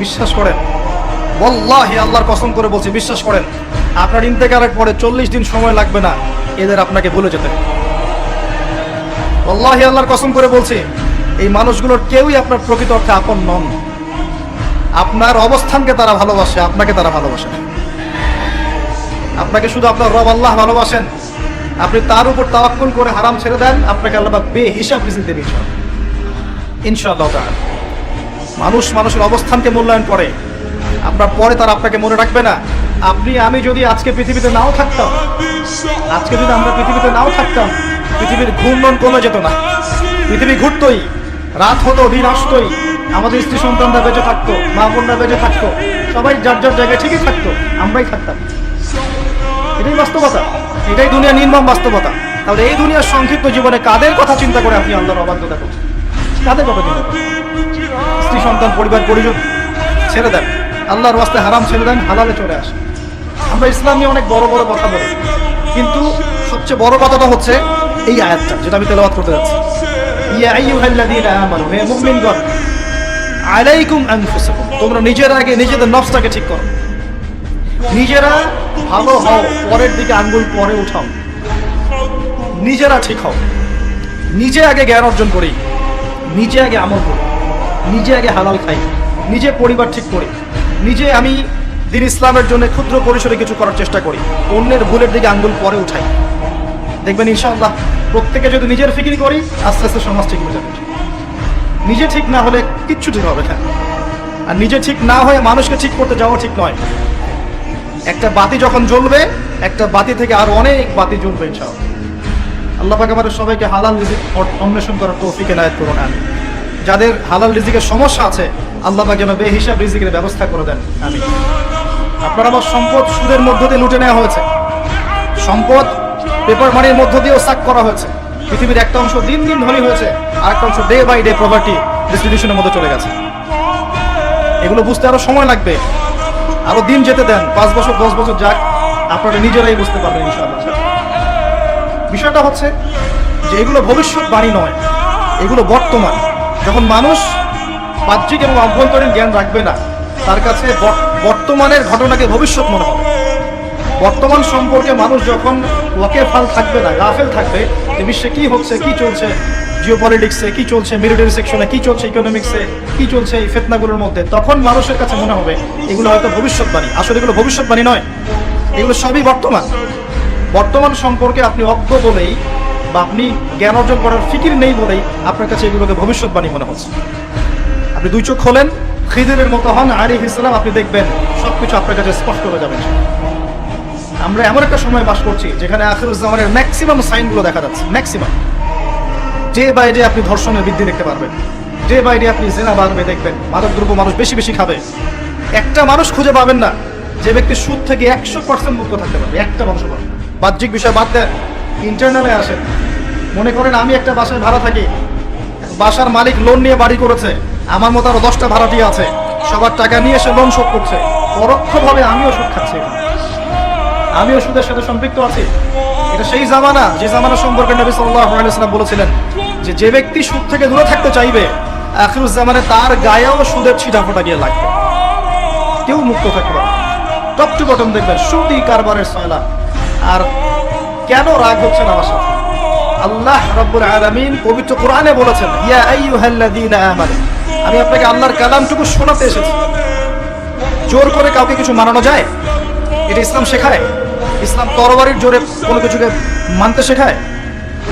বিশ্বাস করেন, ওয়াল্লাহি আল্লাহর কসম করে বলছি, বিশ্বাস করেন, আপনার ইন্তেকালের পরে 40 দিন সময় লাগবে না এদের আপনাকে ভুলে যেতে। ওয়াল্লাহি আল্লাহর কসম করে বলছি, এই মানুষগুলোর কেউই আপনার প্রকৃত অর্থে আপন নন। আপনার অবস্থানকে তারা ভালোবাসে, আপনাকে তারা ভালোবাসে না। আপনাকে শুধু আপনার রব আল্লাহ ভালোবাসেন, আপনি তার উপর তাওয়াক্কুল করে হারাম ছেড়ে দেন, আপনাকে আল্লাহ বেহিসাব রিজিক দেবে ইনশাআল্লাহ তাআলা। মানুষ মানুষের অবস্থানকে মূল্যায়ন করে, আপনার পরে তারা আপনাকে মনে রাখবে না। আপনি আমি যদি আজকে পৃথিবীতে নাও থাকতাম, আজকে যদি আমরা পৃথিবীতে নাও থাকতাম, পৃথিবীর ঘূর্ণন কমে যেত না, পৃথিবী ঘুরতই, রাত হতো, দিন আসতোই, আমাদের স্ত্রী সন্তানরা বেঁচে থাকতো, মা বোনরা বেঁচে থাকতো, সবাই যার যার জায়গায় ঠিকই থাকতো, আমরাই থাকতাম। এটাই বাস্তবতা, এটাই দুনিয়ার নির্মম বাস্তবতা। তাহলে এই দুনিয়ার সংক্ষিপ্ত জীবনে কাদের কথা চিন্তা করে আপনি আল্লাহর অবাধ্যতা করছেন? কাদের কথা চিন্তা করেন? স্ত্রী সন্তান পরিবার পরিজন ছেড়ে দেন, আল্লাহর ওয়াস্তে হারাম ছেড়ে দেন, হালালে চলে আসে। আমরা ইসলাম নিয়ে অনেক বড় বড় কথা বলি, কিন্তু সবচেয়ে বড় কথাটা হচ্ছে এই আয়াতটা যেটা আমি তেলাওয়াত করতে যাচ্ছি। ইয়া আইয়ুহাল্লাযীনা আমানু, হে মুমিনগণ, আলাইকুম আনফুসাকুম, তোমরা নিজের আগে নিজেদের নফসটাকে ঠিক করো, নিজেরা ভালো হও, পরের দিকে আঙ্গুল পরে উঠাও, নিজেরা ঠিক হও। নিজে আগে জ্ঞান অর্জন করি, নিজে আগে আমল করি, নিজে আগে হালাল খাই, নিজে পরিবার ঠিক করি, নিজে আমি দ্বীন ইসলামের জন্য ক্ষুদ্র পরিসরে কিছু করার চেষ্টা করি, অন্যের ভুলের দিকে আঙ্গুল পরে উঠাই। দেখবেন ইনশাআল্লাহ প্রত্যেকে যদি নিজের ফিকির করি, আস্তে আস্তে সমাজ ঠিক হয়ে যাবে। নিজে ঠিক না হলে কিচ্ছু ঠিক হবে না, আর নিজে ঠিক না হয়ে মানুষকে ঠিক করতে যাওয়া ঠিক নয়। একটা বাতি যখন জ্বলবে, একটা বাতি থেকে আরো অনেক বাতি জ্বলবে ইনশাআল্লাহ। আল্লাহ পাক আমাদের সবাইকে হালাল রিজিক অন্বেষণ করার তৌফিক এনায়েত করুন। আমি যাদের হালাল রিজিকের সমস্যা আছে, আল্লাহ পাক যেন বেহিসাব রিজিকের ব্যবস্থা করে দেন। আমি আপনার আমার সম্পদ সুদের মধ্য দিয়ে লুটে নেওয়া হয়েছে, সম্পদ পেপার মানির মধ্য দিয়েও সাক করা হয়েছে। পৃথিবীর একটা অংশ দিন দিন ধনী হয়েছে, আর একটা অংশ ডে বাই ডে প্রপার্টি ডিস্ট্রিবিউশনের মধ্যে চলে গেছে। এগুলো বুঝতে আরো সময় লাগবে, আরো দিন যেতে দেন, 5 বছর 10 বছর যাক, আপনারা নিজেরাই বুঝতে পারবেন ইনশাআল্লাহ। বিষয়টা হচ্ছে যে এগুলো ভবিষ্যৎবাণী নয়, এগুলো বর্তমান। যখন মানুষ বাহ্যিক এবং অভ্যন্তরীণ জ্ঞান রাখবে না, তার কাছে বর্তমানের ঘটনাকে ভবিষ্যৎ মনে হবে। বর্তমান সম্পর্কে মানুষ যখন ওয়াকেফাল থাকবে না, গাফেল থাকবে যে বিশ্বে কি হচ্ছে, কি চলছে, জিওপলিটিক্সে কি চলছে, মিলিটারি সেকশনে কি চলছে, ইকোনমিক্সে কি চলছে, এই ফিতনাগুলোর মধ্যে, তখন মানুষের কাছে মনে হবে এগুলো হয়তো ভবিষ্যৎবাণী। আসলে এগুলো ভবিষ্যৎবাণী নয়, এগুলো সবই বর্তমান। বর্তমান সম্পর্কে আপনি অজ্ঞ বলেই বা আপনি জ্ঞান অর্জন করার ফিকির নেই বলেই আপনার কাছে এগুলোকে ভবিষ্যৎবাণী মনে হচ্ছে। আপনি দুই চোখ খোলেন, খিদিরের মতো হন আলাইহিস সালাম, আপনি দেখবেন সবকিছু আপনার কাছে স্পষ্ট হয়ে যাবে। আমরা এমন একটা সময় বাস করছি যেখানে আখিরুজ জামানের ম্যাক্সিমাম সাইনগুলো দেখা যাচ্ছে। ম্যাক্সিমাম ডে বাই ডে আপনি ধর্ষণের বৃদ্ধি দেখতে পারবেন, ডে বাই ডে আপনি জেনা বাড়বে দেখবেন, মাদকদ্রব্য মানুষ বেশি বেশি খাবে। একটা মানুষ খুঁজে পাবেন না যে ব্যক্তি সুদ থেকে 100% মুক্ত থাকতে পারবে, একটা মানুষ পাবে। বাহ্যিক বিষয় বাদ দেন, ইন্টারনালে আসেন। মনে করেন আমি একটা বাসায় ভাড়া থাকি, বাসার মালিক লোন নিয়ে বাড়ি করেছে, আমার মতো আরো 10টা ভাড়াটিয়া আছে, সবার টাকা নিয়ে এসে লোন শোধ করছে, পরোক্ষভাবে আমিও সুদ খাচ্ছি, আমিও সুদের সাথে সম্পৃক্ত আছি। এটা সেই জামানা যে জামানা সম্পর্কে নবী সাল্লাল্লাহু আলাইহি ওয়াসাল্লাম বলেছিলেন যে যে ব্যক্তি সুদ থেকে দূরে থাকতে চাইবে, আখিরুজ জামানে তার গায়েও সুদের ছিটাফোঁটা গিয়ে লাগবে, কেউ মুক্ত থাকতে পারবে। টপ টু বটম দেখবেন সুদি কারবারের সয়লা। আর কেন রাগ হচ্ছে না আমার সাথে? আল্লাহ রাব্বুল আলামিন পবিত্র কোরআনে বলেছেন, ইয়া আইয়ুহাল্লাযীনা আমানু, আমি আপনাকে আল্লাহর কালামটুকু শোনাতে এসেছি। জোর করে কাউকে কিছু মানানো যায়? এটা ইসলাম শেখায়? ইসলাম তরবারির জোরে কোনো কিছুকে মানতে শেখায়?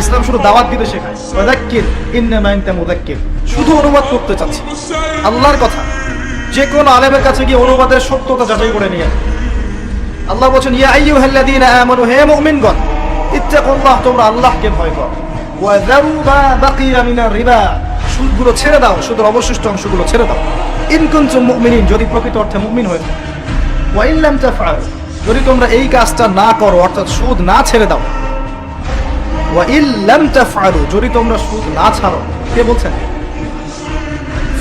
ইসলাম শুধু দাওয়াত দিতে শেখায়। ওয়াযাক্কির ইন্নামা আনতা মুযাক্কির, শুধু অনুবাদ করতে চাচ্ছি আল্লাহর কথা। যে কোনো আলেমের কাছে গিয়ে অনুবাদের সত্যতা যাচাই করে নিয়ে আল্লাহ বলেন, ইয়া আইয়ুহাল্লাযীনা আমানু, হে মুমিনগণ, ইত্তাকুল্লাহ, তোমরা আল্লাহকে ভয় করো, ওয়া যারু মা বাকিয়া মিনার রিবা, সুদগুলো ছেড়ে দাও, সুদের অবশিষ্ট অংশগুলো ছেড়ে দাও। ইন কুনতুম মুমিনিন, যদি প্রকৃত অর্থে মুমিন হয়ে থাকো। ওয়া ইন লাম তাফআলু, যদি তোমরা এই কাজটা না করো, অর্থাৎ সুদ না ছেড়ে দাও। ওয়া ইন লাম তাফআলু, যদি তোমরা সুদ না ছাড়ো, কে বলছেন?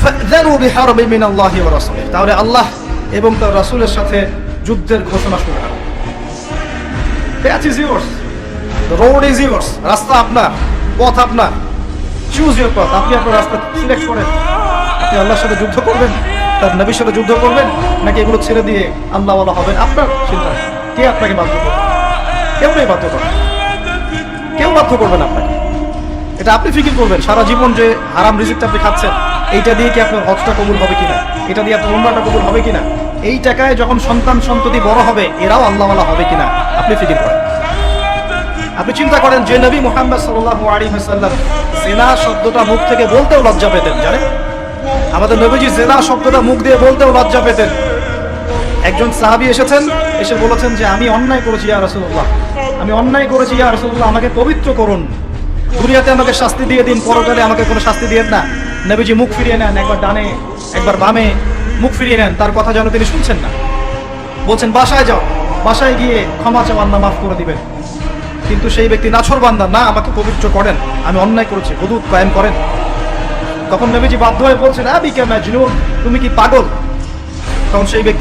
ফাযরু বিহারবিন মিনাল্লাহি ওয়া রাসূলিহি, তাহলে আল্লাহ এবং তার রাসূলের সাথে যুদ্ধের ঘোষণা শুরু করো। That is yours. The road is yours. রাস্তা আপনার, পথ আপনার। Choose your path. আপনি আপনার রাস্তা সিলেক্ট করেন। আপনি আল্লাহর সাথে যুদ্ধ করবেন তার নবীর সাথে যুদ্ধ করবেন, নাকি এগুলো ছেড়ে দিয়ে আল্লাহ ওয়ালা হবেন? আপনার চিন্তা। কে আপনাকে বাধ্য করবে? কেউ নেই বাধ্য করবে, কেউ বাধ্য করবে না আপনাকে। এটা আপনি ফিকির করবেন সারা জীবন যে হারাম রিজিকটা আপনি খাচ্ছেন, এইটা দিয়ে কি আপনার হজটা কবুল হবে কিনা, এটা দিয়ে আপনার উমরাটা কবুল হবে কিনা, এই টাকায় যখন সন্তান সন্ততি বড় হবে এরাও আল্লাহ ওয়ালা হবে কিনা আপনি ফিকির করেন। আপনি চিন্তা করেন যে নবী মুহাম্মদ সাল্লাল্লাহু আলাইহি ওয়াসাল্লাম জিনা শব্দটা মুখ থেকে বলতেও লজ্জা পেতেন, জানেন? আমাদের নবীজি জিনা শব্দটা মুখ দিয়ে বলতেও লজ্জা পেতেন। একজন সাহাবী এসেছেন, এসে বলেছেন যে আমি অন্যায় করেছি ইয়া রাসূলুল্লাহ, আমি অন্যায় করেছি ইয়া রাসূলুল্লাহ, আমাকে পবিত্র করুন, দুনিয়াতে আমাকে শাস্তি দিয়ে দিন, পরকালে আমাকে কোনো শাস্তি দিয়েন না। নবীজি মুখ ফিরিয়ে নেন, একবার ডানে একবার বামে মুখ ফিরিয়ে নেন, তার কথা যেন তিনি শুনছেন না। বলছেন বাসায় যাও, বাসায় গিয়ে ক্ষমা চাও, আল্লাহ মাফ করে দিবেন। কিন্তু সেই ব্যক্তি নাছোড়বান্দা, না আমাকে পবিত্র করেন, আমি অন্যায় করেছি, হুদুদ কায়েম করেন। তখন নবীজি বাধ্য হয়ে বলছেন আবিকা মাজনুন, তুমি কি পাগল? তখন সেই ব্যক্তি